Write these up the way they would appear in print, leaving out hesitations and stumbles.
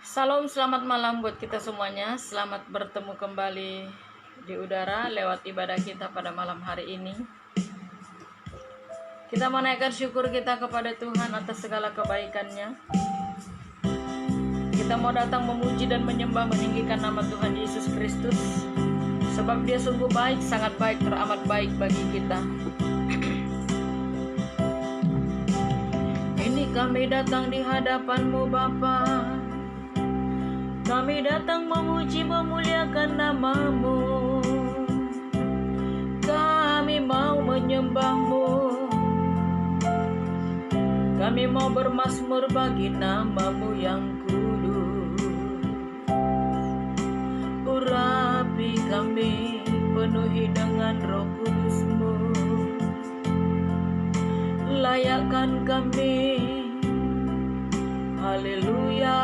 Salam, selamat malam buat kita semuanya. Selamat bertemu kembali di udara lewat ibadah kita pada malam hari ini. Kita menaikkan syukur kita kepada Tuhan atas segala kebaikan-Nya. Kita mau datang memuji dan menyembah, meninggikan nama Tuhan Yesus Kristus, sebab Dia sungguh baik, sangat baik, teramat baik bagi kita. Ini kami datang di hadapan-Mu Bapa. Kami datang memuji, memuliakan nama-Mu. Kami mau menyembah-Mu. Kami mau bermazmur bagi nama-Mu yang kudus. Urapi kami, penuhi dengan Roh Kudus-Mu. Layakkan kami, haleluya.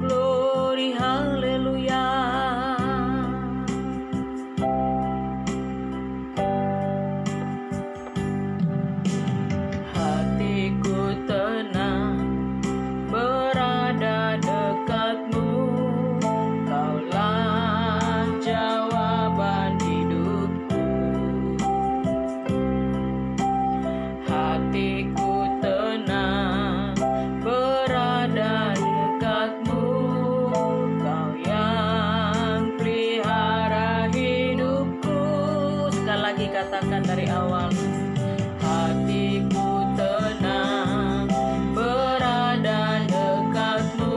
Glory, haleluya. Hatiku tenang berada dekat-Mu. Kaulah jawaban hidupku. Hatiku tenang berada dekat-Mu. Kau yang pelihara hidupku. Sekali lagi katakan dari awal. Hatiku tenang berada dekat-Mu.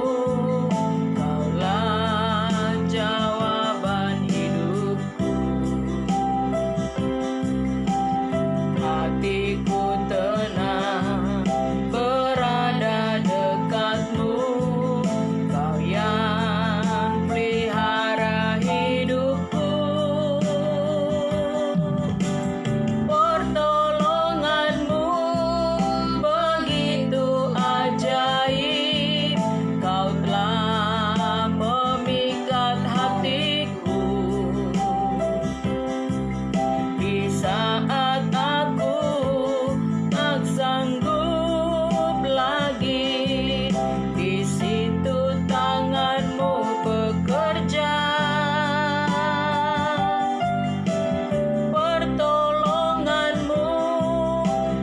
Kaulah jawaban hidupku. Hatiku tenang berada dekat-Mu. Kau yang pelihara hidupku. Pertolongan-Mu begitu ajaib. Kau telah memikat hatiku. Di saat aku tak sanggup lagi, di situ tangan-Mu bekerja. Pertolongan-Mu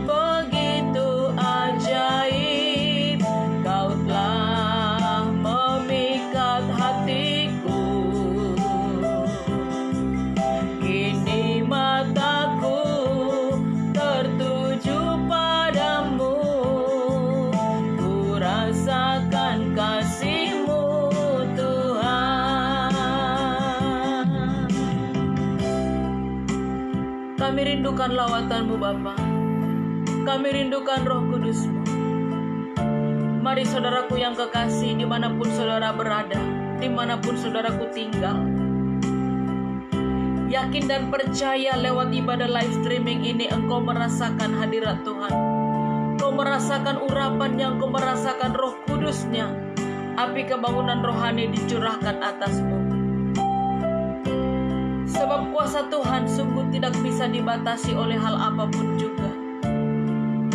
begitu ajaib. Kau telah memikat hatiku. Kini mataku tertuju padamu. Ku rasakan kasih-Mu Tuhan. Kami rindukan lawatan-Mu Bapa. Kami rindukan Roh Kudus-Mu. Mari saudaraku yang kekasih, dimanapun saudara berada, dimanapun saudaraku tinggal, yakin dan percaya lewat ibadah live streaming ini engkau merasakan hadirat Tuhan. Engkau merasakan urapan-Nya, engkau merasakan Roh Kudus-Nya. Api kebangunan rohani dicurahkan atasmu. Sebab kuasa Tuhan sungguh tidak bisa dibatasi oleh hal apapun juga.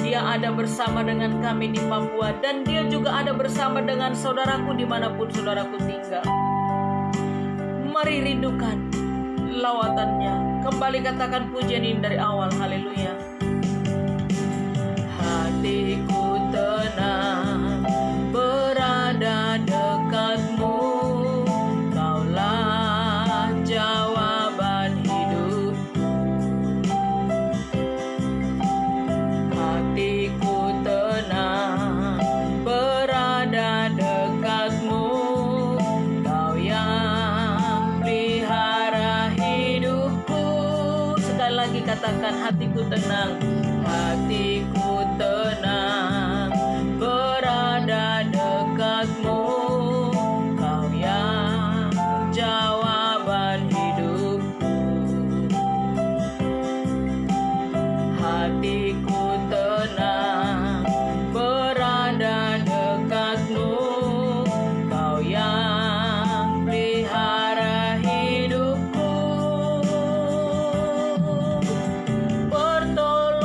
Dia ada bersama dengan kami di Papua, dan Dia juga ada bersama dengan saudaraku dimanapun saudaraku tinggal. Mari rindukan lawatan-Nya. Kembali katakan pujian ini dari awal. Haleluya. Hatiku tenang berada dekat-Mu. Kaulah jawaban hidupku. Hatiku tenang berada dekat-Mu. Kau yang pelihara hidupku. Sekali lagi katakan, hatiku tenang. Hatiku tenang berada dekat-Mu. Kau yang jawaban hidupku. Hatiku tenang berada dekat-Mu. Kau yang pelihara hidupku. Pertolongan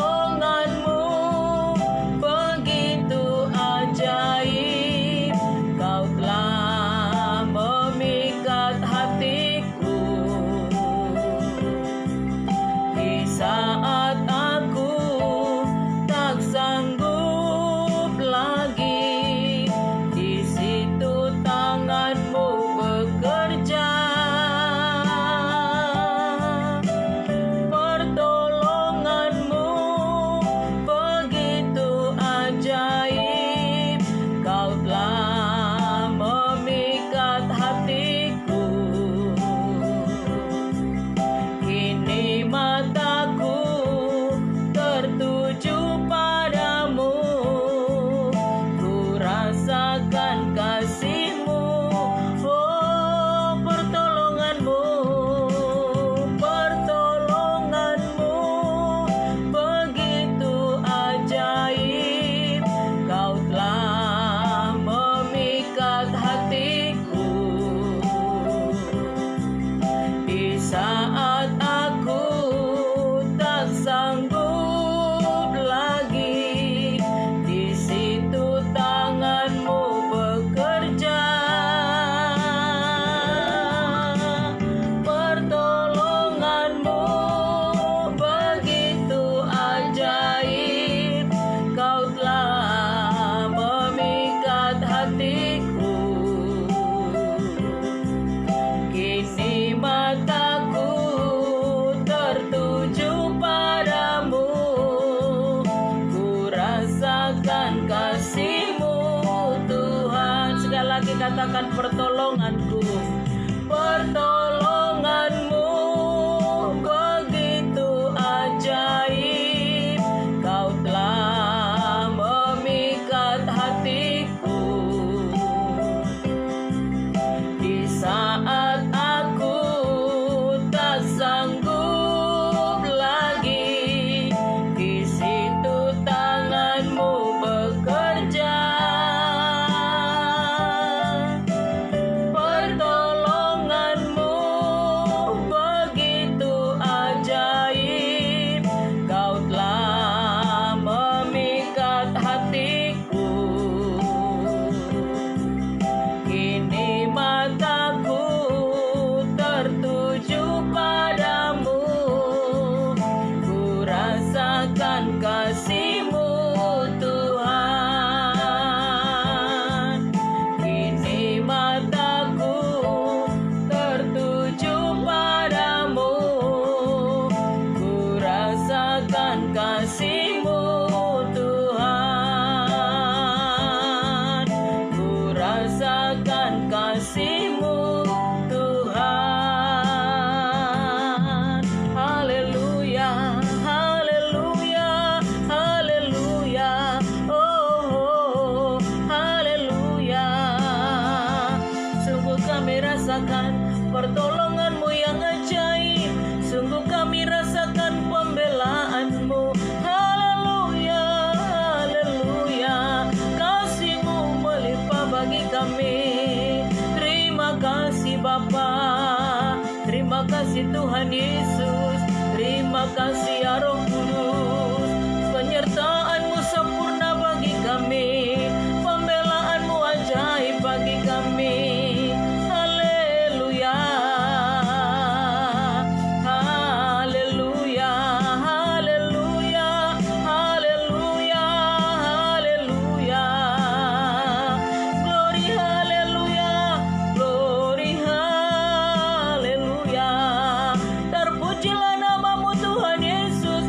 merasakan kasih-Mu Tuhan. Sekali lagi katakan pertolonganku, pertolongan-Mu begitu ajaib. Kau telah memikat hatiku di saat aku tak sanggup lagi. Di situ tangan-Mu bekerja. Pertolongan-Mu begitu ajaib. Kau telah memikat hatiku. Kini mataku tertuju padamu. Ku rasakan kasih-Mu Tuhan. Kini mataku tertuju padamu. Ku rasakan kasih-Mu Tuhan. Ku rasakan kasih-Mu Tuhan. Haleluya, haleluya, haleluya. Oh, haleluya. Sungguh kami rasakan pertolongan-Mu yang ajaib. Sungguh kami rasakan pembelaan-Mu. Haleluya, haleluya. Kasih-Mu melimpah bagi kami. Terima kasih Bapa, terima kasih Tuhan Yesus, terima kasih ya Roh Kudus. Penyertaan-Mu sempurna bagi kami, pembelaan-Mu ajaib bagi kami. Haleluya, haleluya, haleluya, haleluya, haleluya. Glory, haleluya, glory, haleluya. Terpujilah nama-Mu Tuhan Yesus.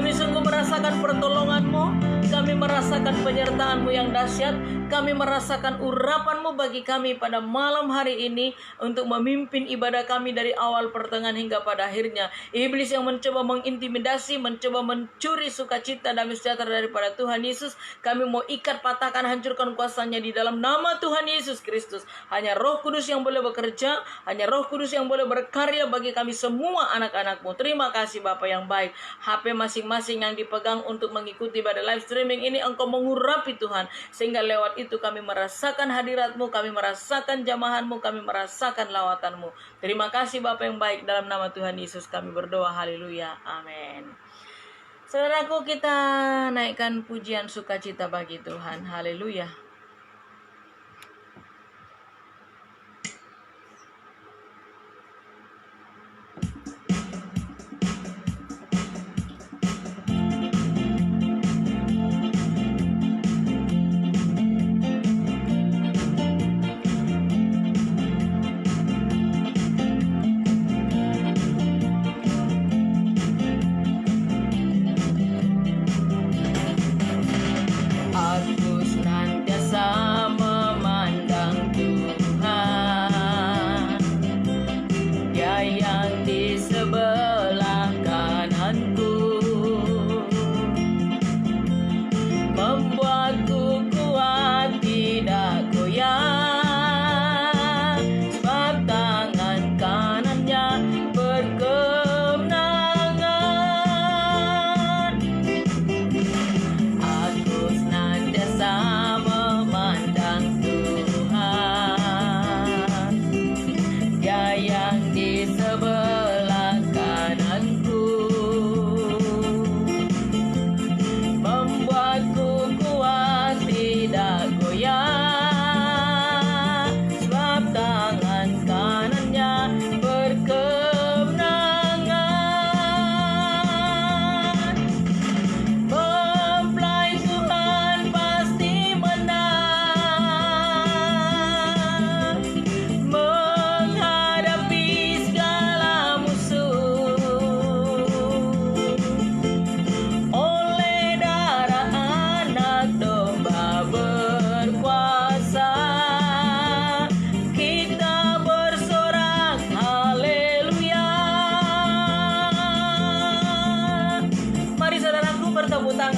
Kami sungguh merasakan pertolongan-Mu, kami merasakan penyertaan-Mu yang dahsyat, kami merasakan urapan-Mu bagi kami pada malam hari ini untuk memimpin ibadah kami dari awal, pertengahan hingga pada akhirnya. Iblis yang mencoba mengintimidasi, mencoba mencuri sukacita damai sejahtera daripada Tuhan Yesus, kami mau ikat, patahkan, hancurkan kuasanya di dalam nama Tuhan Yesus Kristus. Hanya Roh Kudus yang boleh bekerja, hanya Roh Kudus yang boleh berkarya bagi kami semua anak-anak-Mu. Terima kasih Bapa yang baik. HP masing-masing yang dipegang untuk mengikuti pada live streaming ini Engkau mengurapi Tuhan, sehingga lewat itu kami merasakan hadirat-Mu, kami merasakan jamahan-Mu, kami merasakan lawatan-Mu. Terima kasih Bapa yang baik, dalam nama Tuhan Yesus kami berdoa, haleluya, amin. Saudaraku, kita naikkan pujian sukacita bagi Tuhan, haleluya.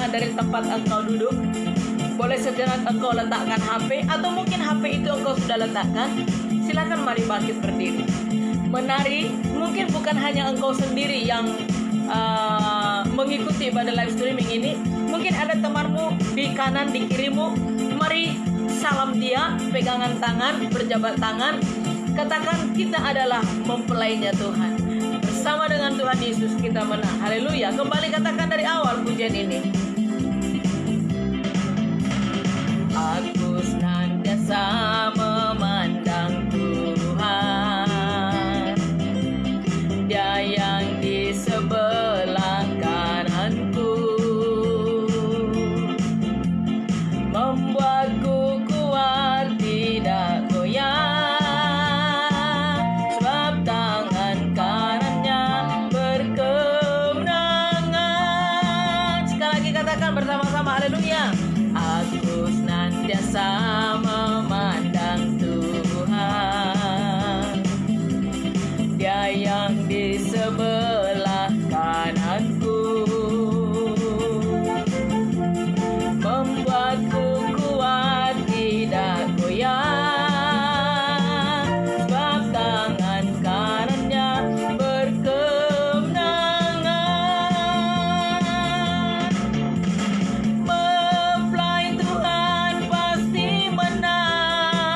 Dari tempat engkau duduk, boleh sejenak engkau letakkan HP, atau mungkin HP itu engkau sudah letakkan. Silakan mari bangkit berdiri. Menari mungkin bukan hanya engkau sendiri yang mengikuti pada live streaming ini. Mungkin ada temanmu di kanan, di kirimu. Mari salam dia, pegangan tangan, berjabat tangan. Katakan, kita adalah mempelainya Tuhan. Bersama dengan Tuhan Yesus kita menang. Haleluya. Kembali katakan dari awal pujian ini. Aku senantiasa memandang Tuhan, Dia yang di sebelah kananku, membuatku kuat tidak goyah, sebab tangan kanannya berkemenangan. Sekali lagi katakan bersama-sama, haleluya. Aku senantiasa memandang Tuhan, Dia yang di sebelah kananku, membuatku kuat tidak goyah, sebab tangan kanannya berkemenangan. Mempelai Tuhan pasti menang.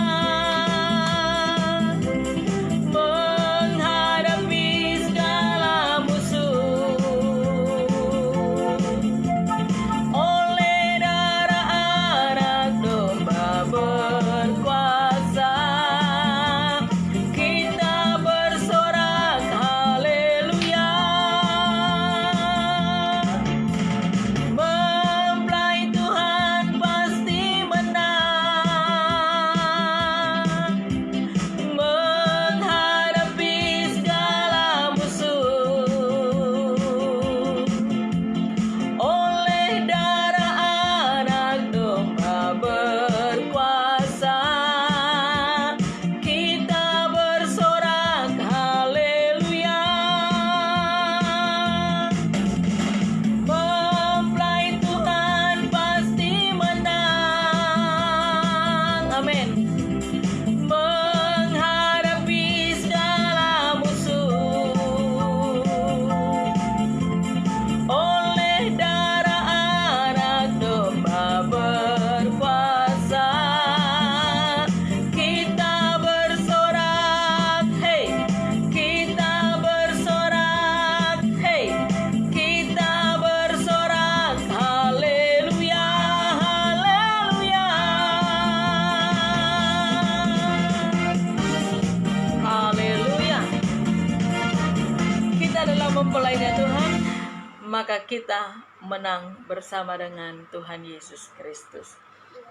kita menang bersama dengan Tuhan Yesus Kristus.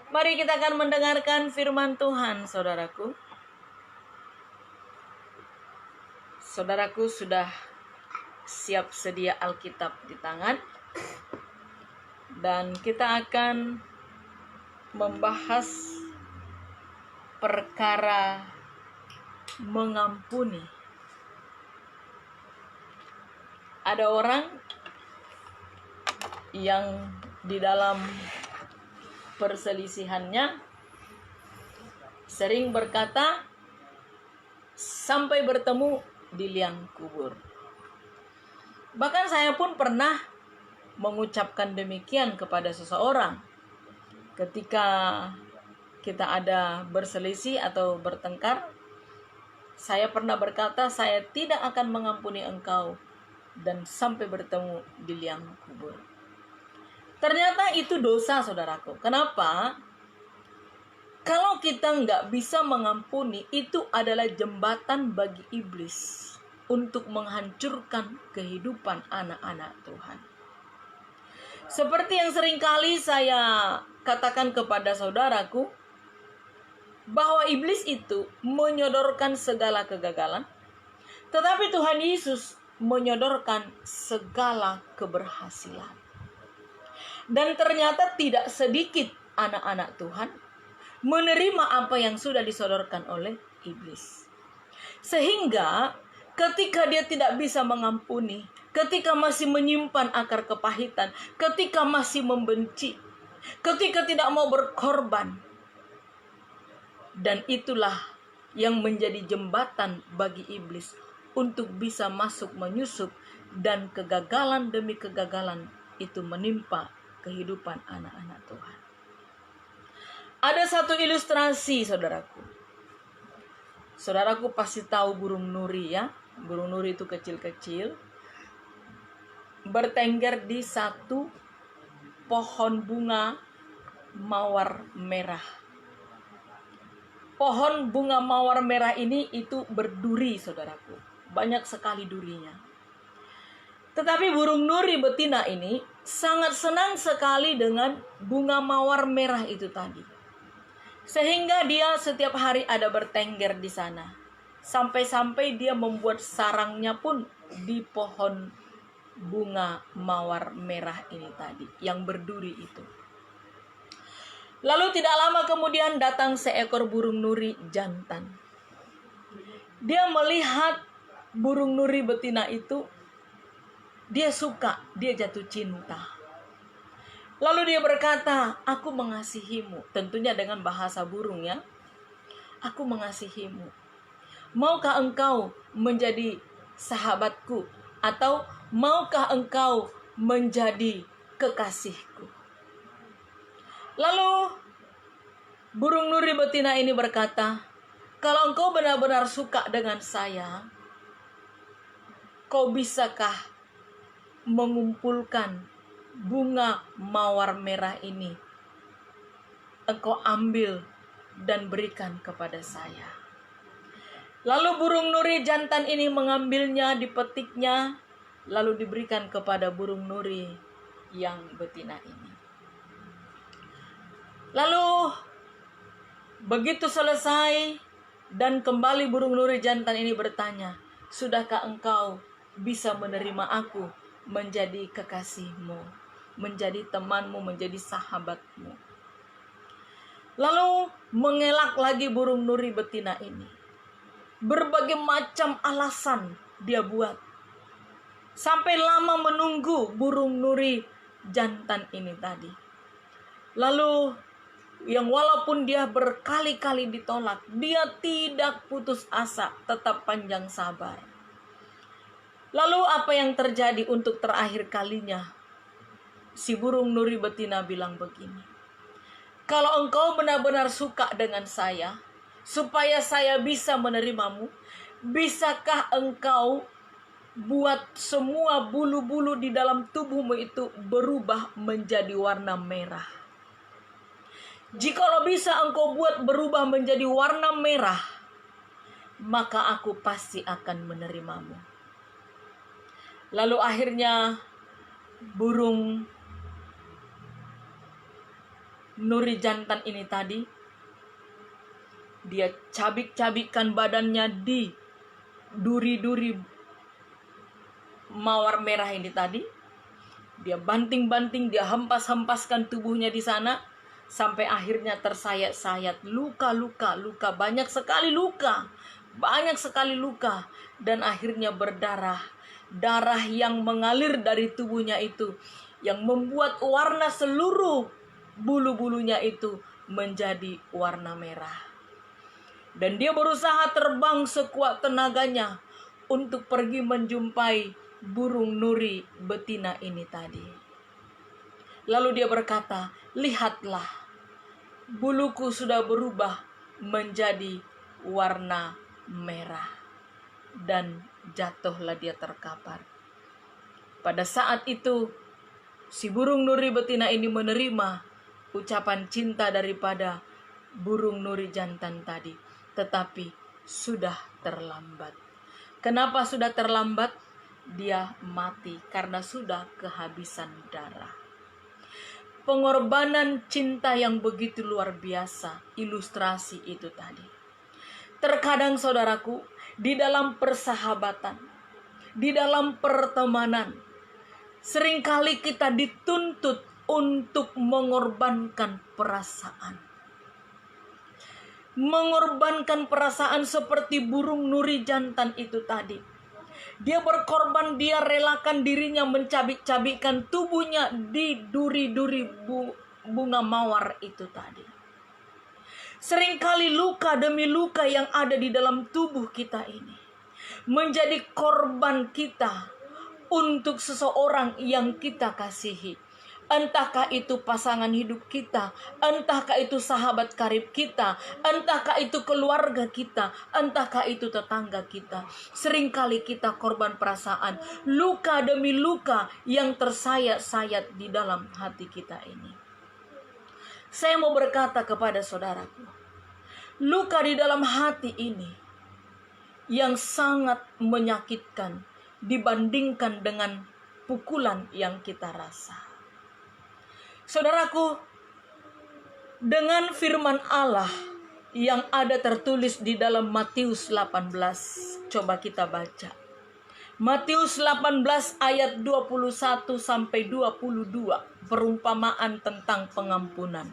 Mari kita akan mendengarkan firman Tuhan, saudaraku. Saudaraku sudah siap sedia Alkitab di tangan. Dan kita akan membahas perkara mengampuni. Ada orang yang di dalam perselisihannya sering berkata sampai bertemu di liang kubur. Bahkan saya pun pernah mengucapkan demikian kepada seseorang ketika kita ada berselisih atau bertengkar. Saya pernah berkata, saya tidak akan mengampuni engkau dan sampai bertemu di liang kubur. Ternyata itu dosa, saudaraku. Kenapa? Kalau kita nggak bisa mengampuni, itu adalah jembatan bagi iblis untuk menghancurkan kehidupan anak-anak Tuhan. Seperti yang seringkali saya katakan kepada saudaraku, bahwa iblis itu menyodorkan segala kegagalan, tetapi Tuhan Yesus menyodorkan segala keberhasilan. Dan ternyata tidak sedikit anak-anak Tuhan menerima apa yang sudah disodorkan oleh iblis. Sehingga ketika dia tidak bisa mengampuni, ketika masih menyimpan akar kepahitan, ketika masih membenci, ketika tidak mau berkorban, dan itulah yang menjadi jembatan bagi iblis untuk bisa masuk menyusup, dan kegagalan demi kegagalan itu menimpa kehidupan anak-anak Tuhan. Ada satu ilustrasi, saudaraku. Saudaraku pasti tahu burung nuri, ya. Burung nuri itu kecil-kecil, bertengger di satu pohon bunga mawar merah. Pohon bunga mawar merah ini itu berduri, saudaraku. Banyak sekali durinya. Tetapi burung nuri betina ini sangat senang sekali dengan bunga mawar merah itu tadi. Sehingga dia setiap hari ada bertengger di sana. Sampai-sampai dia membuat sarangnya pun di pohon bunga mawar merah ini tadi, yang berduri itu. Lalu tidak lama kemudian datang seekor burung nuri jantan. Dia melihat burung nuri betina itu, dia suka, dia jatuh cinta. Lalu dia berkata, aku mengasihimu. Tentunya dengan bahasa burung, ya. Aku mengasihimu. Maukah engkau menjadi sahabatku? Atau maukah engkau menjadi kekasihku? Lalu burung nuri betina ini berkata, kalau engkau benar-benar suka dengan saya, kau bisakah mengumpulkan bunga mawar merah ini? Engkau ambil dan berikan kepada saya. Lalu burung nuri jantan ini mengambilnya, dipetiknya, lalu diberikan kepada burung nuri yang betina ini. Lalu begitu selesai dan kembali burung nuri jantan ini bertanya, sudahkah engkau bisa menerima aku menjadi kekasihmu, menjadi temanmu, menjadi sahabatmu? Lalu mengelak lagi burung nuri betina ini. Berbagai macam alasan dia buat. Sampai lama menunggu burung nuri jantan ini tadi. Lalu yang walaupun dia berkali-kali ditolak, dia tidak putus asa, tetap panjang sabar. Lalu apa yang terjadi untuk terakhir kalinya? Si burung nuri betina bilang begini, kalau engkau benar-benar suka dengan saya, supaya saya bisa menerimamu, bisakah engkau buat semua bulu-bulu di dalam tubuhmu itu berubah menjadi warna merah? Jikalau bisa engkau buat berubah menjadi warna merah, maka aku pasti akan menerimamu. Lalu akhirnya burung nuri jantan ini tadi, dia cabik-cabikkan badannya di duri-duri mawar merah ini tadi. Dia banting-banting, dia hempas-hempaskan tubuhnya di sana, sampai akhirnya tersayat-sayat, luka, banyak sekali luka, dan akhirnya berdarah. Darah yang mengalir dari tubuhnya itu, yang membuat warna seluruh bulu-bulunya itu menjadi warna merah. Dan dia berusaha terbang sekuat tenaganya untuk pergi menjumpai burung nuri betina ini tadi. Lalu dia berkata, lihatlah, buluku sudah berubah menjadi warna merah. Dan jatuhlah dia terkapar. Pada saat itu, si burung nuri betina ini menerima ucapan cinta daripada burung nuri jantan tadi. Tetapi sudah terlambat. Kenapa sudah terlambat? Dia mati karena sudah kehabisan darah. Pengorbanan cinta yang begitu luar biasa, ilustrasi itu tadi. Terkadang saudaraku, di dalam persahabatan, di dalam pertemanan, seringkali kita dituntut untuk mengorbankan perasaan. Mengorbankan perasaan seperti burung nuri jantan itu tadi. Dia berkorban, dia relakan dirinya mencabik-cabikkan tubuhnya di duri-duri bunga mawar itu tadi. Seringkali luka demi luka yang ada di dalam tubuh kita ini menjadi korban kita untuk seseorang yang kita kasihi. Entahkah itu pasangan hidup kita, entahkah itu sahabat karib kita, entahkah itu keluarga kita, entahkah itu tetangga kita. Seringkali kita korban perasaan, luka demi luka yang tersayat-sayat di dalam hati kita ini. Saya mau berkata kepada saudaraku, luka di dalam hati ini yang sangat menyakitkan dibandingkan dengan pukulan yang kita rasa. Saudaraku, dengan firman Allah yang ada tertulis di dalam Matius 18, coba kita baca. Matius 18 ayat 21 sampai 22, perumpamaan tentang pengampunan.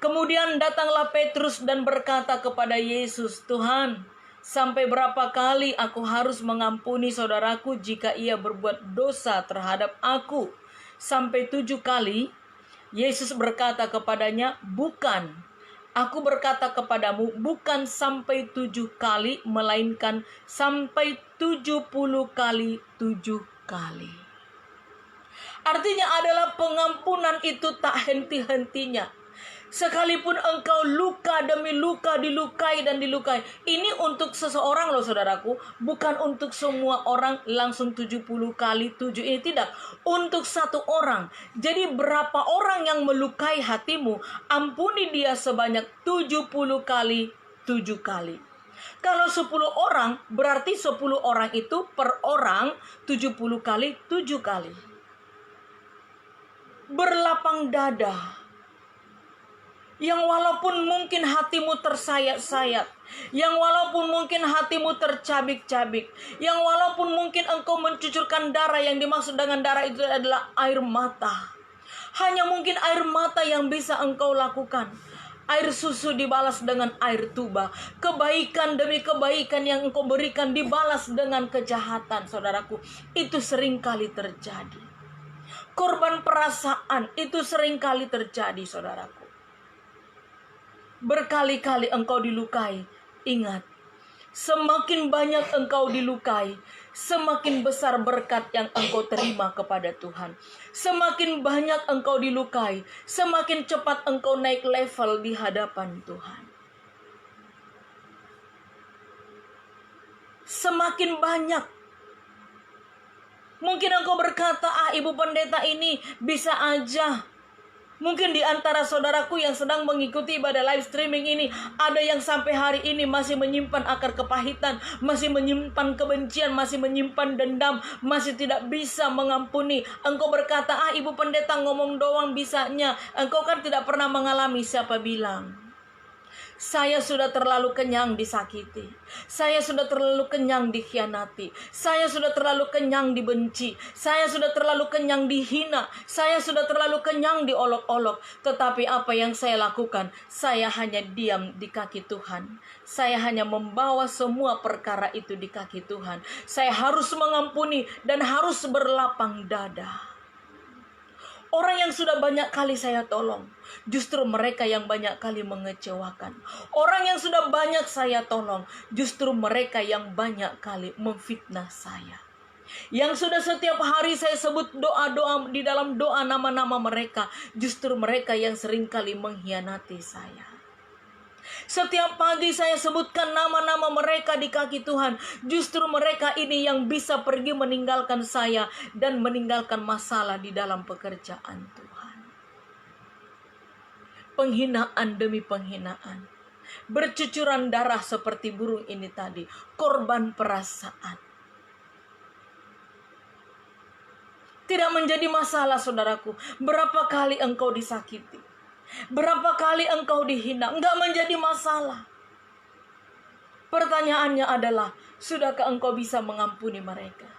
Kemudian datanglah Petrus dan berkata kepada Yesus, Tuhan, sampai berapa kali aku harus mengampuni saudaraku jika ia berbuat dosa terhadap aku? Sampai 7 kali? Yesus berkata kepadanya, bukan. Aku berkata kepadamu, bukan sampai 7 kali, melainkan sampai 70 kali 7 kali. Artinya adalah pengampunan itu tak henti-hentinya. Sekalipun engkau luka demi luka, dilukai dan dilukai. Ini untuk seseorang loh saudaraku. Bukan untuk semua orang langsung 70 kali 7. Ini tidak. Untuk satu orang. Jadi berapa orang yang melukai hatimu, ampuni dia sebanyak 70 kali 7 kali. Kalau 10 orang, berarti 10 orang itu per orang 70 kali 7 kali. Berlapang dada. Yang walaupun mungkin hatimu tersayat-sayat, yang walaupun mungkin hatimu tercabik-cabik, yang walaupun mungkin engkau mencucurkan darah, yang dimaksud dengan darah itu adalah air mata. Hanya mungkin air mata yang bisa engkau lakukan. Air susu dibalas dengan air tuba. Kebaikan demi kebaikan yang engkau berikan dibalas dengan kejahatan, saudaraku. Itu seringkali terjadi. Korban perasaan itu seringkali terjadi, saudaraku. Berkali-kali engkau dilukai. Ingat, semakin banyak engkau dilukai, semakin besar berkat yang engkau terima kepada Tuhan. Semakin banyak engkau dilukai, semakin cepat engkau naik level di hadapan Tuhan. Semakin banyak. Mungkin engkau berkata, ibu pendeta ini bisa aja Mungkin di antara saudaraku yang sedang mengikuti ibadah live streaming ini, ada yang sampai hari ini masih menyimpan akar kepahitan, masih menyimpan kebencian, masih menyimpan dendam, masih tidak bisa mengampuni. Engkau berkata, ibu pendeta ngomong doang bisanya. Engkau kan tidak pernah mengalami. Siapa bilang? Saya sudah terlalu kenyang disakiti. Saya sudah terlalu kenyang dikhianati. Saya sudah terlalu kenyang dibenci. Saya sudah terlalu kenyang dihina. Saya sudah terlalu kenyang diolok-olok. Tetapi apa yang saya lakukan? Saya hanya diam di kaki Tuhan. Saya hanya membawa semua perkara itu di kaki Tuhan. Saya harus mengampuni dan harus berlapang dada. Orang yang sudah banyak kali saya tolong, justru mereka yang banyak kali mengecewakan. Orang yang sudah banyak saya tolong, justru mereka yang banyak kali memfitnah saya. Yang sudah setiap hari saya sebut doa-doa di dalam doa nama-nama mereka, justru mereka yang sering kali mengkhianati saya. Setiap pagi saya sebutkan nama-nama mereka di kaki Tuhan. Justru mereka ini yang bisa pergi meninggalkan saya dan meninggalkan masalah di dalam pekerjaan Tuhan. Penghinaan demi penghinaan. Bercucuran darah seperti burung ini tadi. Korban perasaan. Tidak menjadi masalah, saudaraku. Berapa kali engkau disakiti? Berapa kali engkau dihina? Enggak menjadi masalah. Pertanyaannya adalah, sudahkah engkau bisa mengampuni mereka?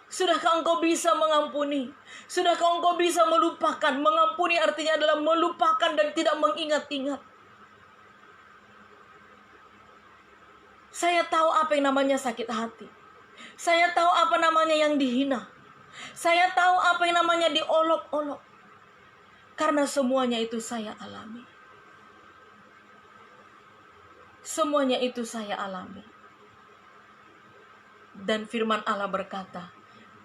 Sudahkah engkau bisa mengampuni? Sudahkah engkau bisa melupakan? Mengampuni artinya adalah melupakan dan tidak mengingat-ingat. Saya tahu apa yang namanya sakit hati. Saya tahu apa namanya yang dihina. Saya tahu apa yang namanya diolok-olok. Karena semuanya itu saya alami. Semuanya itu saya alami. Dan firman Allah berkata,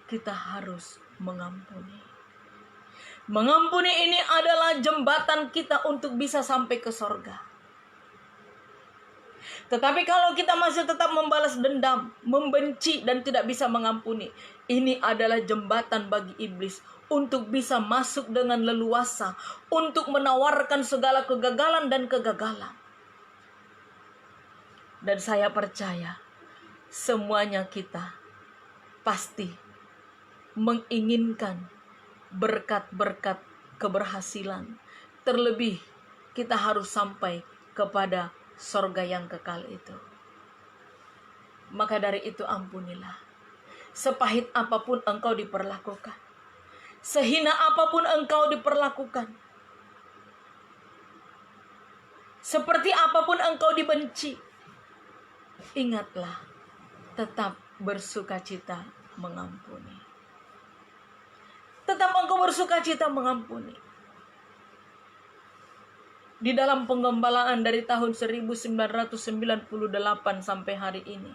kita harus mengampuni. Mengampuni ini adalah jembatan kita untuk bisa sampai ke sorga. Tetapi kalau kita masih tetap membalas dendam, membenci dan tidak bisa mengampuni, ini adalah jembatan bagi iblis untuk bisa masuk dengan leluasa, untuk menawarkan segala kegagalan dan kegagalan. Dan saya percaya, semuanya kita pasti menginginkan berkat-berkat keberhasilan. Terlebih kita harus sampai kepada sorga yang kekal itu. Maka dari itu ampunilah. Sepahit apapun engkau diperlakukan, sehina apapun engkau diperlakukan, seperti apapun engkau dibenci, ingatlah, tetap bersukacita mengampuni. Tetap engkau bersukacita mengampuni. Di dalam penggembalaan dari tahun 1998 sampai hari ini,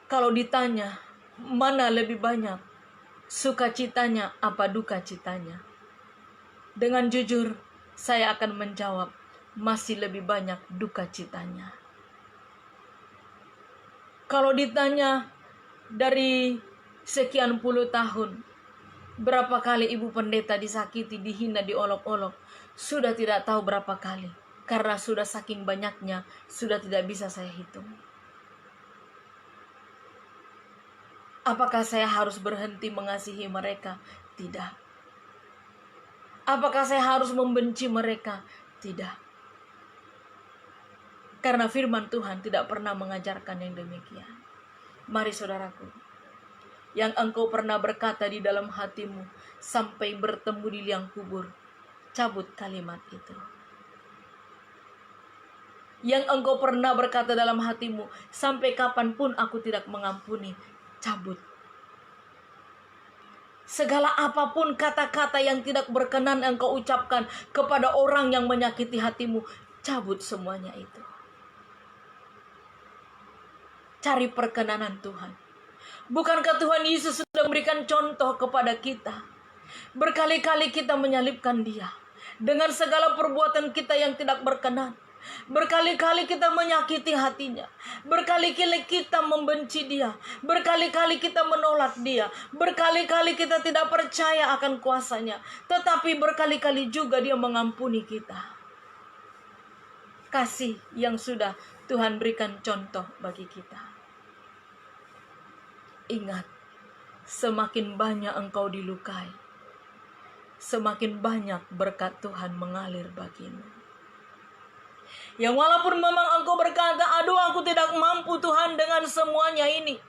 kalau ditanya mana lebih banyak sukacitanya apa duka citanya, dengan jujur saya akan menjawab, masih lebih banyak duka citanya. Kalau ditanya dari sekian puluh tahun, berapa kali ibu pendeta disakiti, dihina, diolok-olok, sudah tidak tahu berapa kali. Karena sudah saking banyaknya, sudah tidak bisa saya hitung. Apakah saya harus berhenti mengasihi mereka? Tidak. Apakah saya harus membenci mereka? Tidak. Karena firman Tuhan tidak pernah mengajarkan yang demikian. Mari saudaraku, yang engkau pernah berkata di dalam hatimu sampai bertemu di liang kubur, cabut kalimat itu. Yang engkau pernah berkata dalam hatimu, sampai kapanpun aku tidak mengampuni, cabut. Segala apapun kata-kata yang tidak berkenan engkau ucapkan kepada orang yang menyakiti hatimu, cabut semuanya itu. Cari perkenanan Tuhan. Bukankah Tuhan Yesus sudah memberikan contoh kepada kita? Berkali-kali kita menyalibkan Dia dengan segala perbuatan kita yang tidak berkenan. Berkali-kali kita menyakiti hatinya. Berkali-kali kita membenci dia. Berkali-kali kita menolak dia. Berkali-kali kita tidak percaya akan kuasanya. Tetapi berkali-kali juga dia mengampuni kita. Kasih yang sudah Tuhan berikan contoh bagi kita. Ingat, semakin banyak engkau dilukai, semakin banyak berkat Tuhan mengalir bagimu. Yang walaupun memang engkau berkata, aduh aku tidak mampu Tuhan dengan semuanya ini.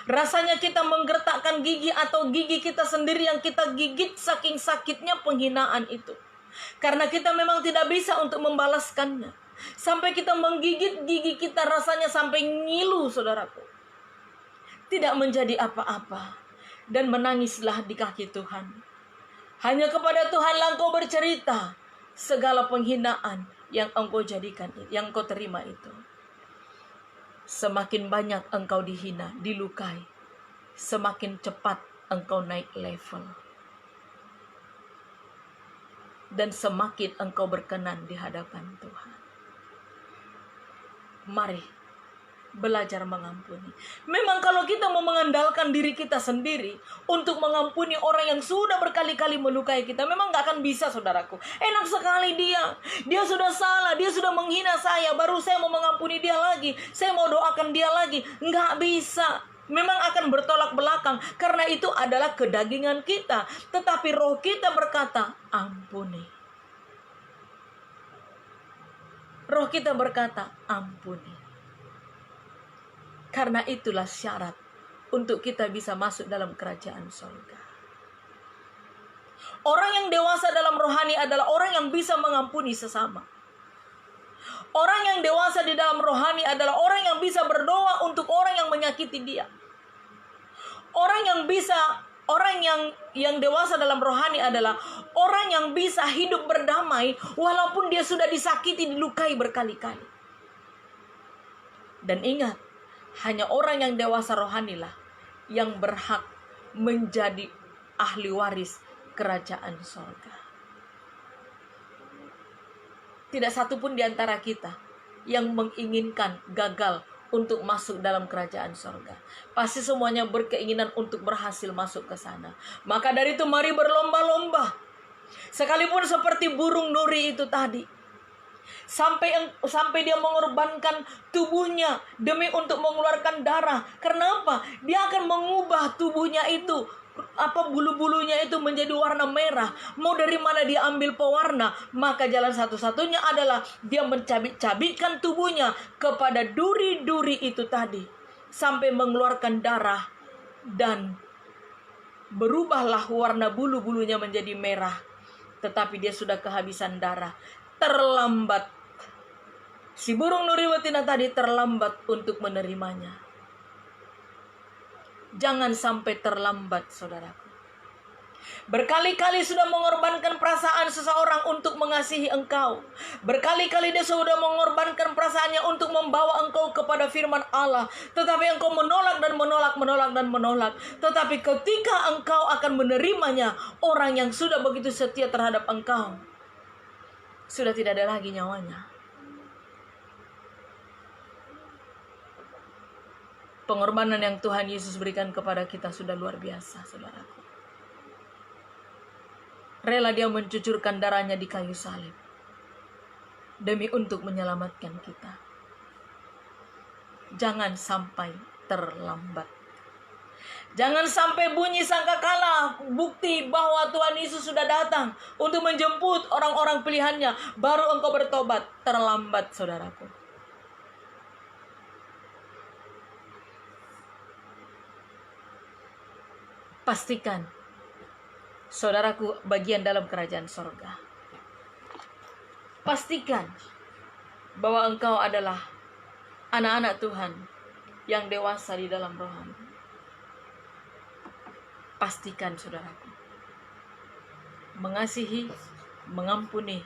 Rasanya kita menggertakkan gigi atau gigi kita sendiri yang kita gigit saking sakitnya penghinaan itu. Karena kita memang tidak bisa untuk membalaskannya. Sampai kita menggigit gigi kita rasanya sampai ngilu, saudaraku. Tidak menjadi apa-apa. Dan menangislah di kaki Tuhan. Hanya kepada Tuhanlah engkau bercerita segala penghinaan yang engkau jadikan, yang engkau terima itu. Semakin banyak engkau dihina, dilukai, semakin cepat engkau naik level. Dan semakin engkau berkenan di hadapan Tuhan. Mari belajar mengampuni. Memang kalau kita mau mengandalkan diri kita sendiri untuk mengampuni orang yang sudah berkali-kali melukai kita, memang gak akan bisa, saudaraku. Enak sekali dia sudah salah, dia sudah menghina saya, baru saya mau mengampuni dia lagi, saya mau doakan dia lagi. Gak bisa. Memang akan bertolak belakang, karena itu adalah kedagingan kita. Tetapi roh kita berkata, ampuni. Roh kita berkata, ampuni. Karena itulah syarat untuk kita bisa masuk dalam kerajaan surga. Orang yang dewasa dalam rohani adalah orang yang bisa mengampuni sesama. Orang yang dewasa di dalam rohani adalah orang yang bisa berdoa untuk orang yang menyakiti dia. Orang yang dewasa dalam rohani adalah orang yang bisa hidup berdamai walaupun dia sudah disakiti, dilukai berkali-kali. Dan ingat, hanya orang yang dewasa rohanilah yang berhak menjadi ahli waris kerajaan surga. Tidak satupun di antara kita yang menginginkan gagal untuk masuk dalam kerajaan surga. Pasti semuanya berkeinginan untuk berhasil masuk ke sana. Maka dari itu mari berlomba-lomba. Sekalipun seperti burung nuri itu tadi. Sampai dia mengorbankan tubuhnya demi untuk mengeluarkan darah. Kenapa? Dia akan mengubah tubuhnya itu, bulu-bulunya itu menjadi warna merah. Mau dari mana dia ambil pewarna? Maka jalan satu-satunya adalah dia mencabik-cabikkan tubuhnya kepada duri-duri itu tadi, sampai mengeluarkan darah, dan berubahlah warna bulu-bulunya menjadi merah. Tetapi dia sudah kehabisan darah. Terlambat. Si burung nuri betina tadi terlambat untuk menerimanya. Jangan sampai terlambat, saudaraku. Berkali-kali sudah mengorbankan perasaan seseorang untuk mengasihi engkau. Berkali-kali dia sudah mengorbankan perasaannya untuk membawa engkau kepada firman Allah. Tetapi engkau menolak dan menolak. Tetapi ketika engkau akan menerimanya, orang yang sudah begitu setia terhadap engkau, sudah tidak ada lagi nyawanya. Pengorbanan yang Tuhan Yesus berikan kepada kita sudah luar biasa, saudaraku. Rela dia mencucurkan darahnya di kayu salib demi untuk menyelamatkan kita. Jangan sampai terlambat. Jangan sampai bunyi sangkakala, bukti bahwa Tuhan Yesus sudah datang untuk menjemput orang-orang pilihannya, baru engkau bertobat. Terlambat, saudaraku. Pastikan, saudaraku, bagian dalam kerajaan sorga. Pastikan bahwa engkau adalah anak-anak Tuhan yang dewasa di dalam rohani. Pastikan, saudaraku, mengasihi, mengampuni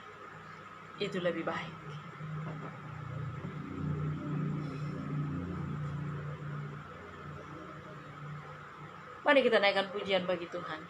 itu lebih baik. Mari kita naikkan pujian bagi Tuhan.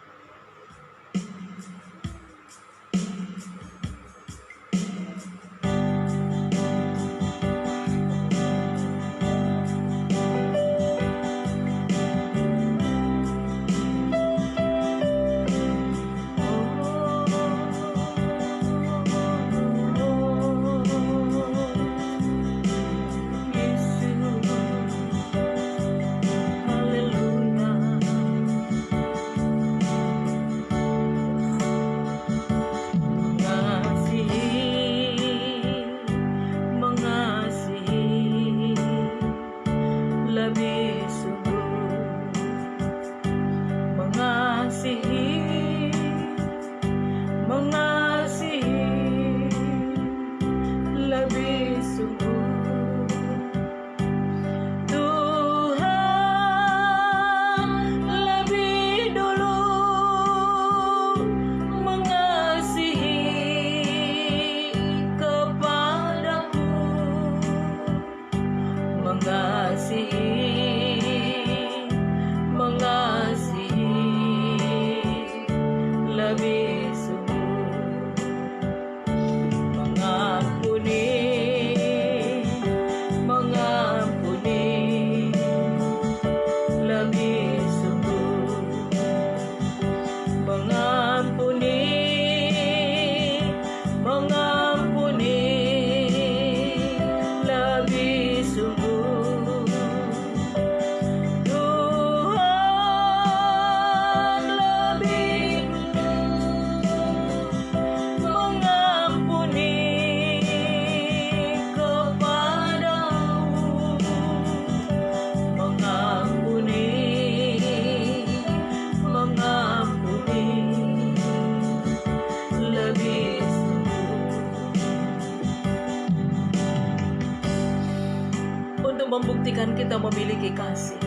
membuktikan kita memiliki kasih.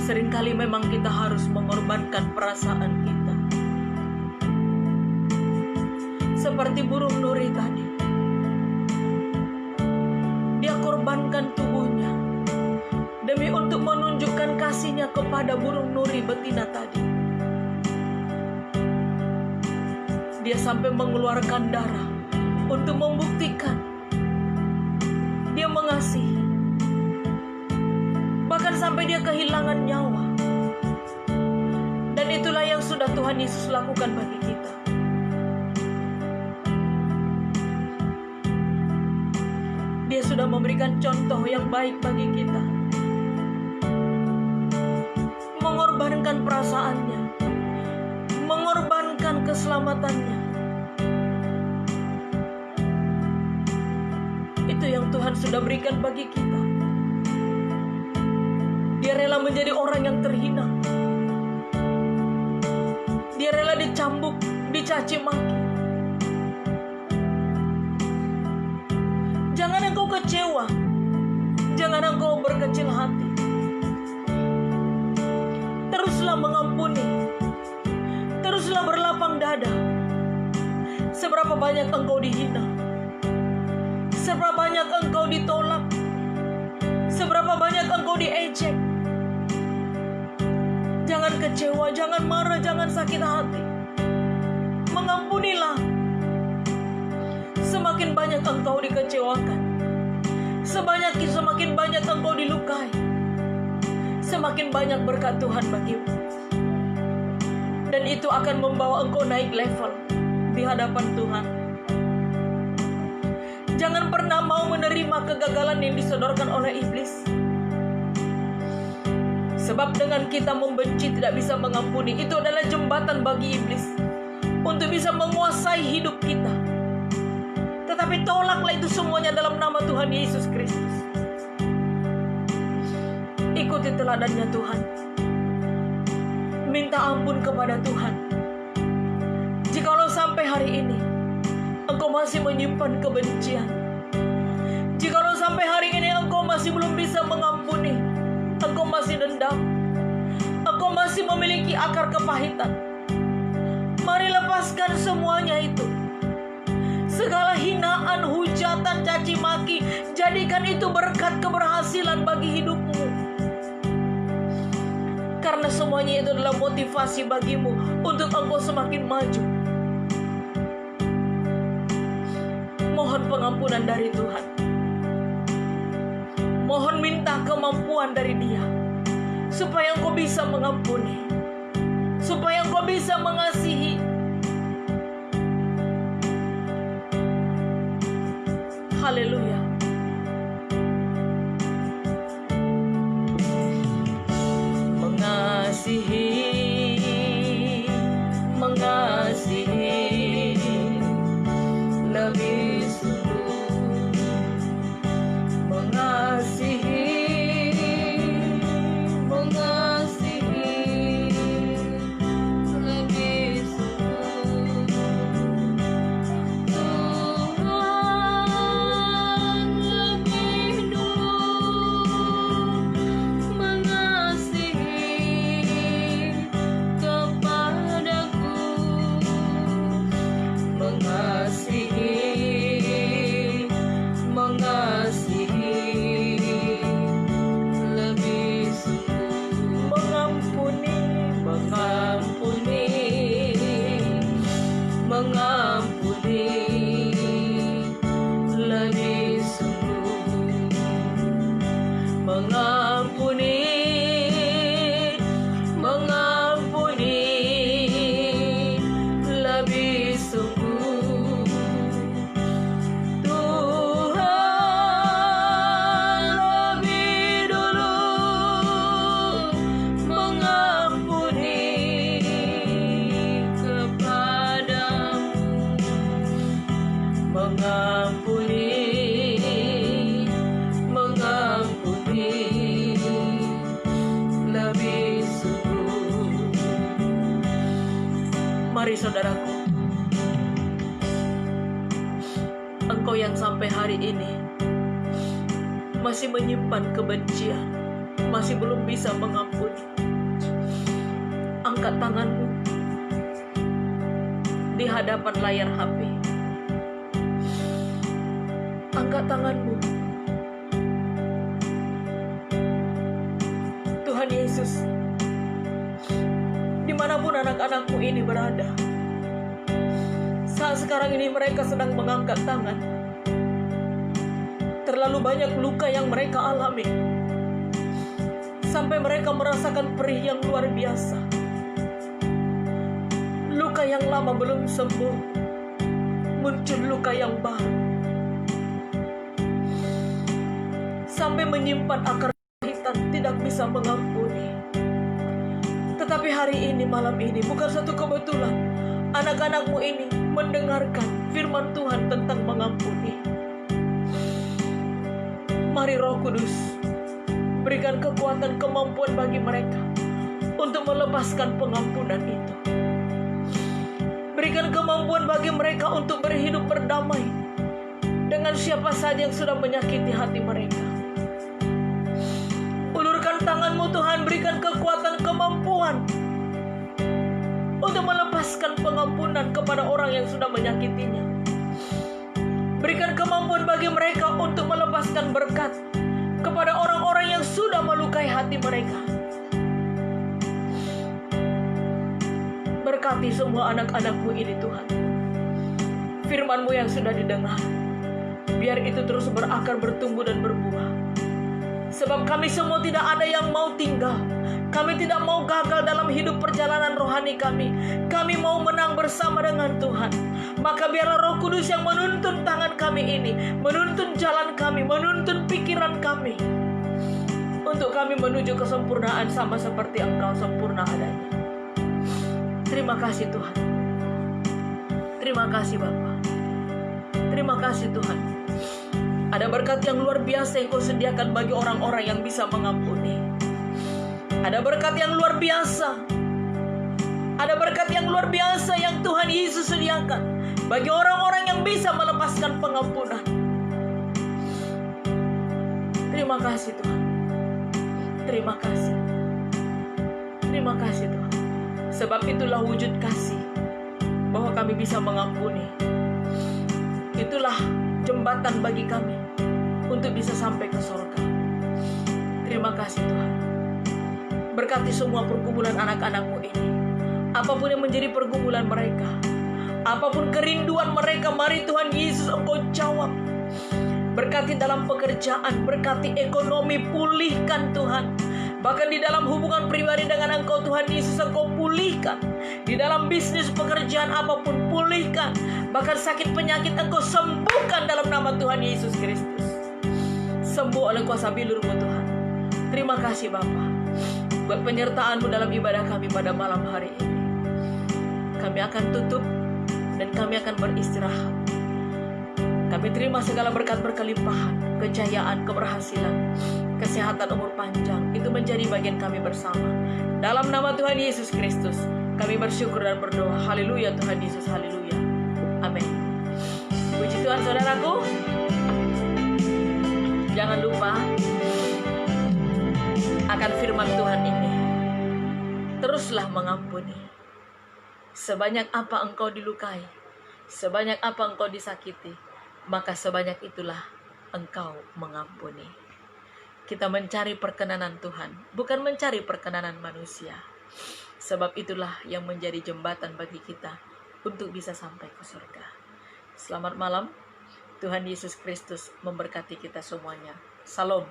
Seringkali memang kita harus mengorbankan perasaan kita. Seperti burung nuri tadi. Dia korbankan tubuhnya demi untuk menunjukkan kasihnya kepada burung nuri betina tadi. Dia sampai mengeluarkan darah untuk membuktikan dia mengasihi. Bahkan sampai dia kehilangan nyawa. Dan itulah yang sudah Tuhan Yesus lakukan bagi kita. Dia sudah memberikan contoh yang baik bagi kita. Mengorbankan perasaannya, mengorbankan keselamatannya. Itu yang Tuhan sudah berikan bagi kita. Dia rela menjadi orang yang terhina. Dia rela dicambuk, dicaci maki. Jangan engkau kecewa. Jangan engkau berkecil hati. Teruslah mengampuni. Teruslah berlapang dada. Seberapa banyak engkau dihina, seberapa banyak engkau ditolak, seberapa banyak engkau diejek. Jangan kecewa, jangan marah, jangan sakit hati. Mengampunilah. Semakin banyak engkau dikecewakan, semakin banyak engkau dilukai, semakin banyak berkat Tuhan bagimu. Dan itu akan membawa engkau naik level di hadapan Tuhan. Jangan pernah mau menerima kegagalan yang disodorkan oleh iblis. Sebab dengan kita membenci tidak bisa mengampuni, itu adalah jembatan bagi iblis untuk bisa menguasai hidup kita. Tetapi tolaklah itu semuanya dalam nama Tuhan Yesus Kristus. Ikuti teladannya Tuhan. Minta ampun kepada Tuhan. Jikalau sampai hari ini engkau masih menyimpan kebencian, jikalau sampai hari ini engkau masih belum bisa mengampuni, engkau masih dendam, engkau masih memiliki akar kepahitan, mari lepaskan semuanya itu. Segala hinaan, hujatan, caci maki, jadikan itu berkat keberhasilan bagi hidupmu. Karena semuanya itu adalah motivasi bagimu untuk engkau semakin maju. Mohon pengampunan dari Tuhan. Mohon minta kemampuan dari Dia, supaya engkau bisa mengampuni, supaya engkau bisa mengasihi. Haleluya. Mengasihi, mengasihi lebih sungguh. Mengasihi, mengasihi lebih sungguh. Tuhan lebih dulu mengasihi kepadaku. Mengasihi, mengasihi lebih sungguh. Mengampuni, mengampuni, mengampuni lebih sungguh. Mengampuni, mengampuni lebih sungguh. Tuhan lebih dulu mengampuni kepadamu. Mengampuni, mengampuni lebih sungguh. Mari saudaraku, engkau yang sampai hari ini masih menyimpan kebencian, masih belum bisa mengampuni, angkat tanganmu di hadapan layar HP. Angkat tanganmu. Tuhan Yesus, dimanapun anak-anakmu ini berada, saat sekarang ini mereka sedang mengangkat tangan. Terlalu banyak luka yang mereka alami, sampai mereka merasakan perih yang luar biasa. Luka yang lama belum sembuh, muncul luka yang baru, sampai menyimpan akar kepahitan, tidak bisa mengampuni. Tetapi hari ini, malam ini, bukan satu kebetulan anak-anakmu ini mendengarkan firman Tuhan tentang mengampuni. Mari Roh Kudus, berikan kekuatan, kemampuan bagi mereka untuk melepaskan pengampunan itu. Berikan kemampuan bagi mereka untuk berhidup berdamai dengan siapa saja yang sudah menyakiti hati mereka. Ulurkan tanganmu Tuhan, berikan kekuatan, kemampuan untuk melepaskan pengampunan kepada orang yang sudah menyakitinya. Berikan kemampuan bagi mereka untuk melepaskan berkat kepada orang-orang yang sudah melukai hati mereka. Berkati semua anak-anakmu ini Tuhan. Firman-Mu yang sudah didengar, biar itu terus berakar, bertumbuh dan berbuah. Sebab kami semua tidak ada yang mau tinggal. Kami tidak mau gagal dalam hidup perjalanan rohani kami. Kami mau menang bersama dengan Tuhan. Maka biarlah Roh Kudus yang menuntun tangan kami ini, menuntun jalan kami, menuntun pikiran kami, untuk kami menuju kesempurnaan sama seperti Engkau sempurna adanya. Terima kasih Tuhan. Terima kasih Bapa. Terima kasih Tuhan. Ada berkat yang luar biasa yang Kau sediakan bagi orang-orang yang bisa mengampuni. Ada berkat yang luar biasa. Ada berkat yang luar biasa yang Tuhan Yesus sediakan bagi orang-orang yang bisa melepaskan pengampunan. Terima kasih Tuhan. Terima kasih. Terima kasih Tuhan. Sebab itulah wujud kasih, bahwa kami bisa mengampuni. Itulah jembatan bagi kami untuk bisa sampai ke surga. Terima kasih Tuhan. Berkati semua pergumulan anak-anakmu ini. Apapun yang menjadi pergumulan mereka, apapun kerinduan mereka, mari Tuhan Yesus Engkau jawab. Berkati dalam pekerjaan, berkati ekonomi, pulihkan Tuhan. Bahkan di dalam hubungan pribadi dengan Engkau Tuhan Yesus, Engkau pulihkan. Di dalam bisnis, pekerjaan apapun, pulihkan. Bahkan sakit penyakit Engkau sembuhkan dalam nama Tuhan Yesus Kristus. Sembuh oleh kuasa bilur-Mu Tuhan. Terima kasih Bapa buat penyertaan-Mu dalam ibadah kami pada malam hari ini. Kami akan tutup dan kami akan beristirahat. Kami terima segala berkat berkelimpahan, kejayaan, keberhasilan, kesehatan, umur panjang. Itu menjadi bagian kami bersama. Dalam nama Tuhan Yesus Kristus, kami bersyukur dan berdoa. Haleluya Tuhan Yesus, haleluya. Amin. Puji Tuhan saudaraku. Jangan lupa akan firman Tuhan ini. Teruslah mengampuni. Sebanyak apa engkau dilukai, sebanyak apa engkau disakiti, maka sebanyak itulah engkau mengampuni. Kita mencari perkenanan Tuhan, bukan mencari perkenanan manusia. Sebab itulah yang menjadi jembatan bagi kita untuk bisa sampai ke surga. Selamat malam. Tuhan Yesus Kristus memberkati kita semuanya. Salam.